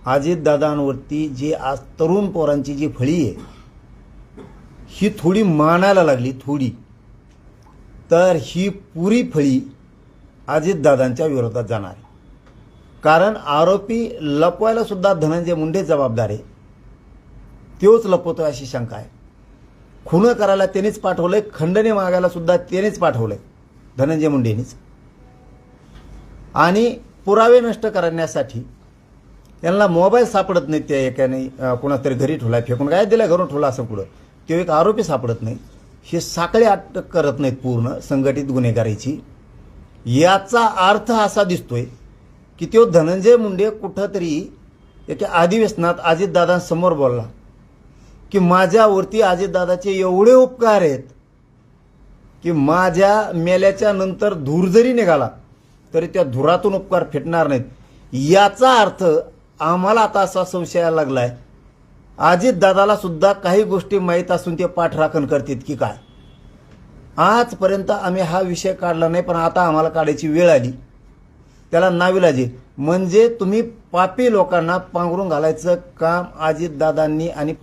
अजितदादांवरती जी आज तरुण पोरांची जी फळी आहे ही थोडी मानायला लागली थोडी, तर ही पुरी फळी अजितदादांच्या विरोधात जाणार आहे. कारण आरोपी लपवायला सुद्धा धनंजय मुंडे जबाबदार आहे, तोच लपवतोय अशी शंका आहे. खून करायला त्यानेच पाठवलंय, खंडणी मागायला सुद्धा त्यानेच पाठवलंय धनंजय मुंडेंनीच. आणि पुरावे नष्ट करण्यासाठी त्यांना मोबाईल सापडत नाही, त्या एकाने कोणातरी घरी ठेवलाय, फेकून काय दिला घरून ठेवला असं पुढं, तो एक आरोपी सापडत नाही. हे साखळी अटक करत नाहीत पूर्ण संघटित गुन्हेगारीची. याचा अर्थ असा दिसतोय की तो धनंजय मुंडे कुठंतरी एका अधिवेशनात अजितदादांसमोर बोलला की माझ्यावरती अजितदादाचे एवढे उपकार आहेत की माझ्या मेल्याच्या नंतर धूर जरी निघाला तरी त्या धुरातून उपकार फिटणार नाहीत. याचा अर्थ आम्हाला आता असा संशय यायला लागलाय अजितदादाला सुद्धा काही गोष्टी माहीत असून ते पाठराखण करतात की काय. आजपर्यंत आम्ही हा विषय काढला नाही, पण आता आम्हाला काढायची वेळ आली. त्याला नाविलाजी म्हणजे तुम्ही पापी लोकांना पांघरून घालायचं काम अजितदादांनी आणि